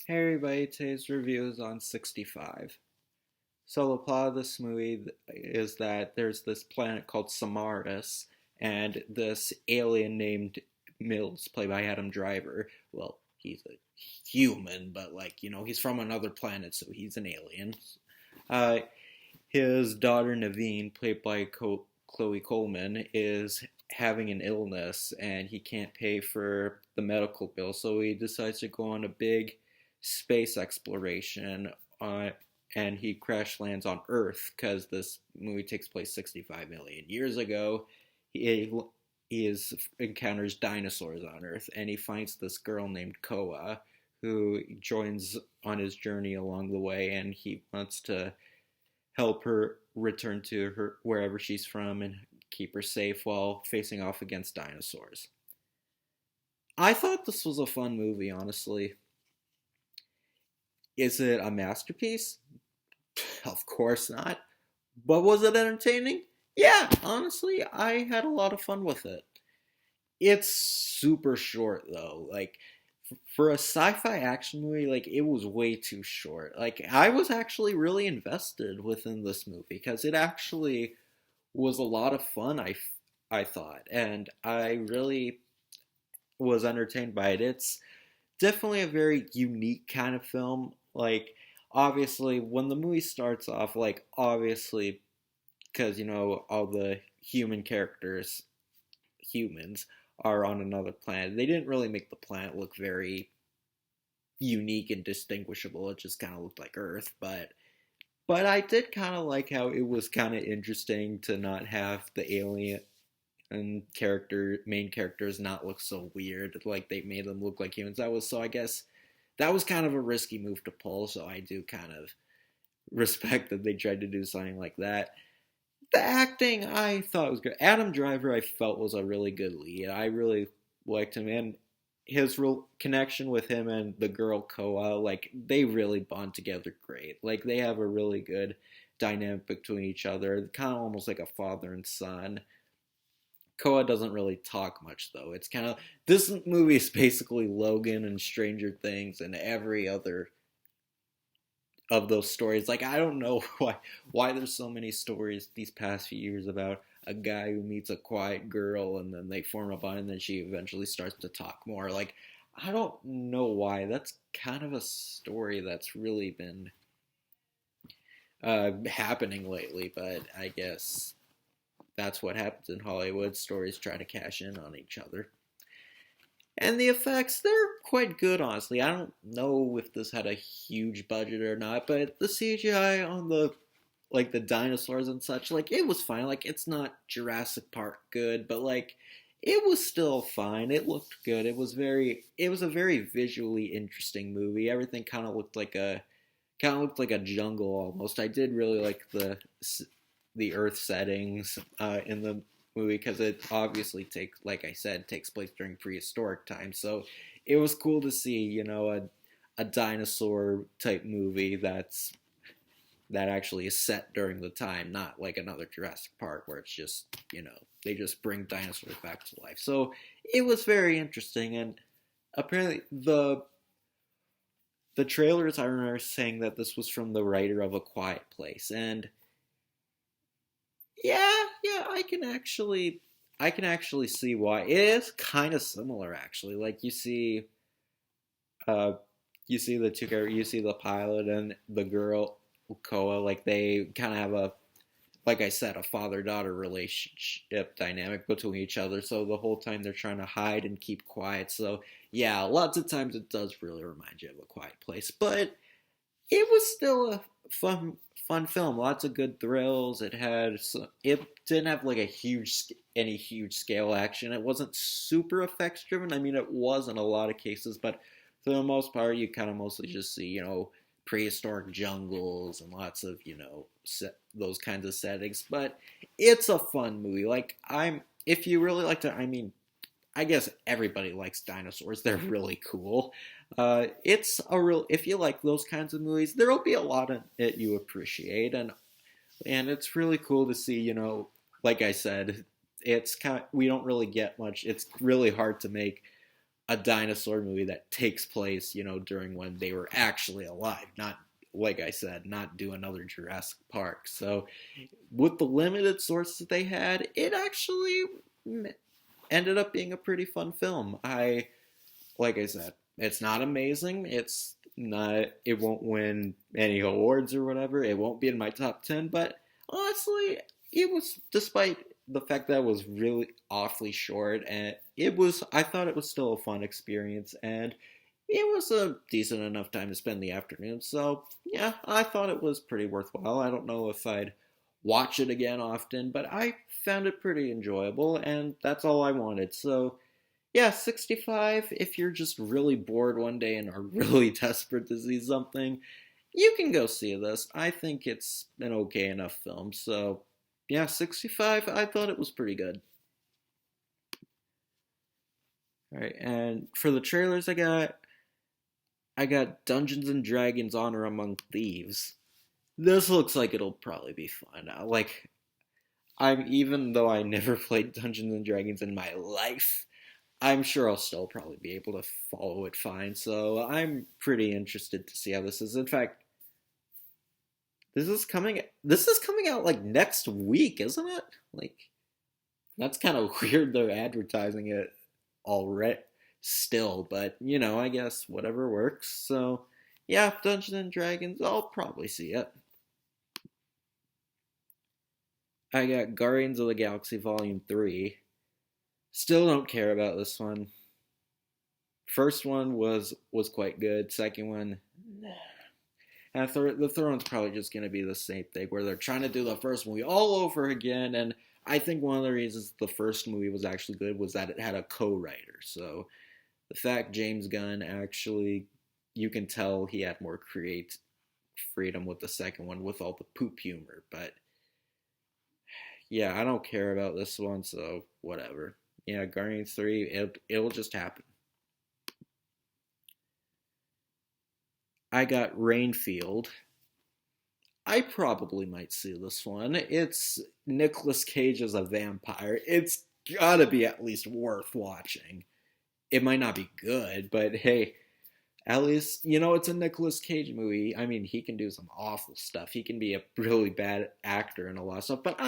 Hey everybody, today's review is on 65. So the plot of this movie is that there's this planet called Samaris, and this alien named Mills, played by Adam Driver. Well, he's a human, but he's from another planet, so he's an alien. Uh, his daughter Naveen, played by Chloe Coleman, is having an illness and he can't pay for the medical bill, so he decides to go on a big space exploration. And he crash lands on Earth because this movie takes place 65 million years ago. He, encounters dinosaurs on Earth, and he finds this girl named Koa, who joins on his journey along the way, and he wants to help her return to her wherever she's from and keep her safe while facing off against dinosaurs. I thought this was a fun movie, honestly. Is it a masterpiece? Of course not. But was it entertaining? Yeah, honestly, I had a lot of fun with it. It's super short though. For a sci-fi action movie, it was way too short. I was actually really invested within this movie because it actually was a lot of fun. I thought, and I really was entertained by it. It's definitely a very unique kind of film. Obviously, when the movie starts off, obviously, because all the humans are on another planet. They didn't really make the planet look very unique and distinguishable. It just kind of looked like Earth, but I did kind of like how it was kind of interesting to not have the alien and main characters not look so weird. Like they made them look like humans. I guess that was kind of a risky move to pull. So I do kind of respect that they tried to do something like that. The acting I thought was good. Adam Driver I felt was a really good lead. I really liked him, and his real connection with him and the girl Koa, they really bond together great. They have a really good dynamic between each other, kind of almost like a father and son. Koa doesn't really talk much though. It's kind of this movie is basically Logan and Stranger Things and every other of those stories. I don't know why there's so many stories these past few years about a guy who meets a quiet girl and then they form a bond and then she eventually starts to talk more. I don't know why. That's kind of a story that's really been happening lately, but I guess that's what happens in Hollywood. Stories try to cash in on each other. And the effects, they're quite good, honestly. I don't know if this had a huge budget or not, but the CGI on the dinosaurs and such, it was fine. It's not Jurassic Park good, but it was still fine. It looked good. It was a very visually interesting movie. Everything kind of looked like a jungle almost. I did really like the Earth settings in the movie because it obviously like I said, takes place during prehistoric times. So it was cool to see, a dinosaur type movie that actually is set during the time, not like another Jurassic Park where it's just, they just bring dinosaurs back to life. So it was very interesting, and apparently the trailers I remember saying that this was from the writer of A Quiet Place, and yeah, I can actually see why. It is kind of similar, actually. Uh, you see the two characters, you see the pilot and the girl Koa. They kind of have like I said, a father-daughter relationship dynamic between each other. So the whole time they're trying to hide and keep quiet. So yeah, lots of times it does really remind you of A Quiet Place, but it was still a fun film. Lots of good thrills. It didn't have any huge scale action. It wasn't super effects driven. I mean, it was in a lot of cases, but for the most part, you kind of mostly just see prehistoric jungles and lots of those kinds of settings. But it's a fun movie. If you really like to, I mean, I guess everybody likes dinosaurs. They're really cool. It's a real. If you like those kinds of movies, there'll be a lot of it you appreciate, and it's really cool to see. Like I said, we don't really get much. It's really hard to make a dinosaur movie that takes place, during when they were actually alive, not like I said, not do another Jurassic Park. So with the limited sources they had, it actually ended up being a pretty fun film. Like I said, it's not amazing. It's not. It won't win any awards or whatever. It won't be in my top 10. But honestly, it was, despite the fact that it was really awfully short, and it was. I thought it was still a fun experience, and it was a decent enough time to spend the afternoon. So yeah, I thought it was pretty worthwhile. I don't know if I'd watch it again often, but I found it pretty enjoyable, and that's all I wanted. So yeah, 65, if you're just really bored one day and are really desperate to see something, you can go see this. I think it's an okay enough film. So, yeah, 65, I thought it was pretty good. All right, and for the trailers I got Dungeons and Dragons Honor Among Thieves. This looks like it'll probably be fun. Even though I never played Dungeons and Dragons in my life, I'm sure I'll still probably be able to follow it fine. So I'm pretty interested to see how this is. In fact, this is coming out like next week, isn't it? Like that's kind of weird they're advertising it already still, but I guess whatever works. So yeah, Dungeons and Dragons, I'll probably see it. I got Guardians of the Galaxy Volume 3. Still don't care about this one. First one was quite good. Second one, nah. And the third one's probably just going to be the same thing, where they're trying to do the first movie all over again. And I think one of the reasons the first movie was actually good was that it had a co-writer. So the fact James Gunn actually, you can tell he had more create freedom with the second one with all the poop humor. But yeah, I don't care about this one, so whatever. Yeah, Guardians 3, it'll just happen. I got Rainfield. I probably might see this one. It's Nicolas Cage as a vampire. It's gotta be at least worth watching. It might not be good, but hey, at least, it's a Nicolas Cage movie. I mean, he can do some awful stuff. He can be a really bad actor and a lot of stuff, but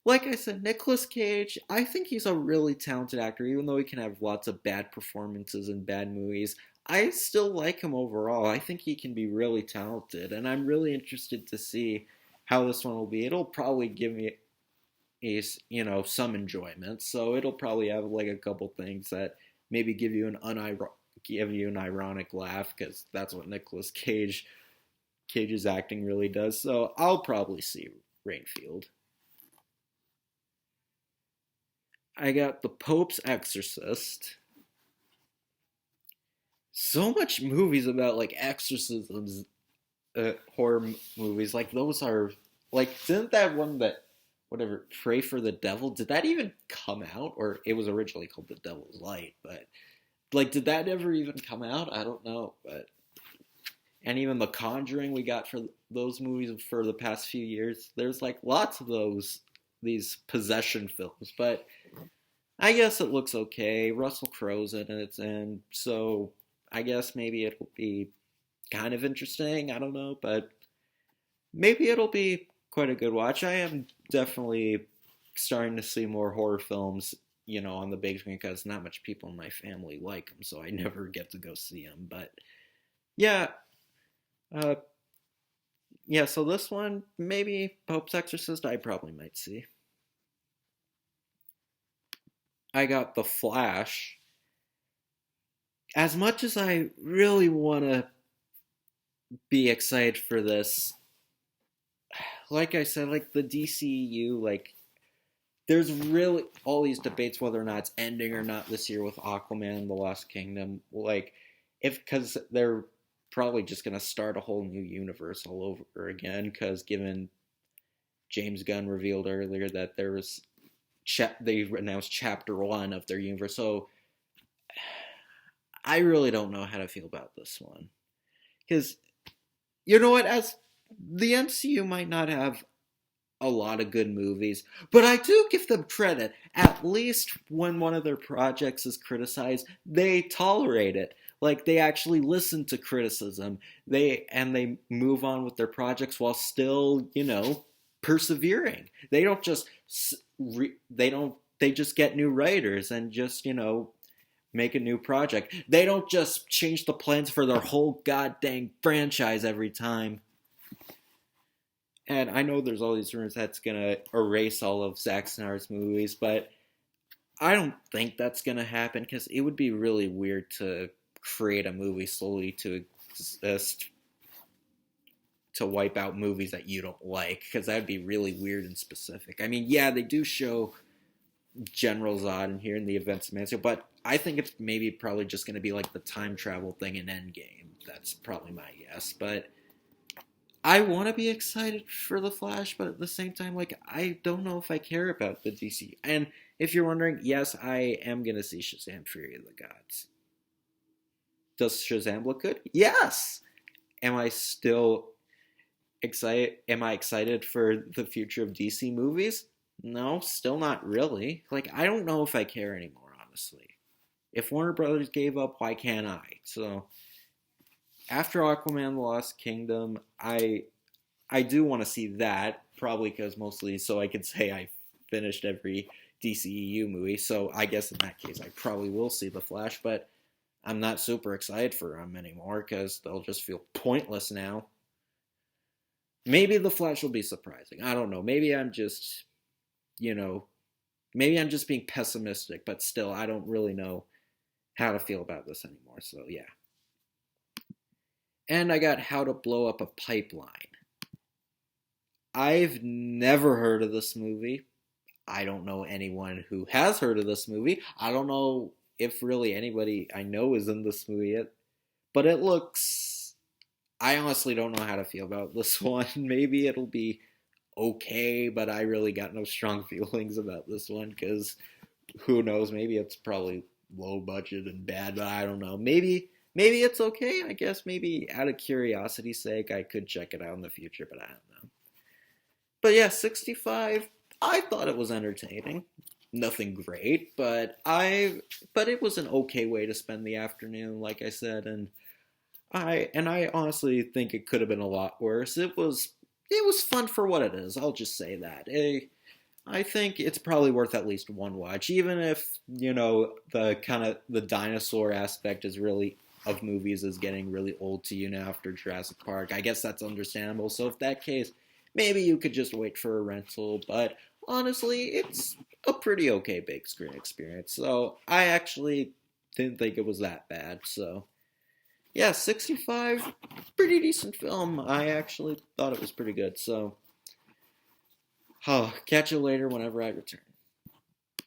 like I said, Nicolas Cage, I think he's a really talented actor, even though he can have lots of bad performances in bad movies. I still like him overall. I think he can be really talented, and I'm really interested to see how this one will be. It'll probably give me some enjoyment. So it'll probably have like a couple things that maybe give you an ironic laugh, because that's what Cage's acting really does. So I'll probably see Rainfield. I got The Pope's Exorcist. So much movies about like exorcisms, horror movies. Like those are like, didn't that one that whatever Pray for the Devil? Did that even come out, or it was originally called The Devil's Light? But like, did that ever even come out? I don't know. But and even The Conjuring we got for those movies for the past few years. There's like lots of these possession films, but I guess it looks okay. Russell Crowe's in it, and so I guess maybe it'll be kind of interesting. I don't know, but maybe it'll be quite a good watch. I am definitely starting to see more horror films, on the big screen, because not much people in my family like them, so I never get to go see them. But yeah, uh, yeah. So this one, maybe Pope's Exorcist, I probably might see. I got The Flash. As much as I really want to be excited for this, like I said, like the DCU, like there's really all these debates whether or not it's ending or not this year with Aquaman and the Lost Kingdom. Like, because they're probably just gonna start a whole new universe all over again. Because given James Gunn revealed earlier that they announced Chapter 1 of their universe, so I really don't know how to feel about this one. Because you know what, as the MCU might not have a lot of good movies, but I do give them credit. At least when one of their projects is criticized, they tolerate it. Like they actually listen to criticism. They move on with their projects while still, persevering. They don't just they just get new writers and just, make a new project. They don't just change the plans for their whole goddamn franchise every time. And I know there's all these rumors that's gonna erase all of Zack Snyder's movies, but I don't think that's gonna happen because it would be really weird to create a movie solely to exist to wipe out movies that you don't like, because that'd be really weird and specific. I mean, yeah, they do show General Zod in here in the events manual, but I think it's maybe probably just going to be like the time travel thing in Endgame. That's probably my guess, but I want to be excited for The Flash, but at the same time, like, I don't know if I care about the DC. And if you're wondering, yes, I am going to see Shazam! Fury of the Gods. Does Shazam look good? Yes! Am I still excited? Am I excited for the future of DC movies? No, still not really. Like, I don't know if I care anymore, honestly. If Warner Brothers gave up, why can't I? So, after Aquaman: The Lost Kingdom, I do want to see that, probably because mostly so I could say I finished every DCEU movie. So I guess in that case, I probably will see The Flash, but I'm not super excited for them anymore because they'll just feel pointless now. Maybe The Flash will be surprising. I don't know. Maybe I'm just, maybe I'm just being pessimistic, but still, I don't really know how to feel about this anymore. So, yeah. And I got How to Blow Up a Pipeline. I've never heard of this movie. I don't know anyone who has heard of this movie. I don't know if really anybody I know is in this movie yet. But it looks... I honestly don't know how to feel about this one. Maybe it'll be okay, but I really got no strong feelings about this one because who knows? Maybe it's probably low budget and bad, but I don't know. Maybe it's okay. I guess maybe out of curiosity's sake, I could check it out in the future, but I don't know. But yeah, 65, I thought it was entertaining. Nothing great, but it was an okay way to spend the afternoon, like I said, and I honestly think it could have been a lot worse. It was fun for what it is. I'll just say that. I think it's probably worth at least one watch, even if, the kind of the dinosaur aspect is really of movies is getting really old to you now after Jurassic Park. I guess that's understandable. So if that case, maybe you could just wait for a rental, but honestly, it's a pretty okay big screen experience. So I actually didn't think it was that bad. So yeah, 65, pretty decent film. I actually thought it was pretty good. So catch you later whenever I return.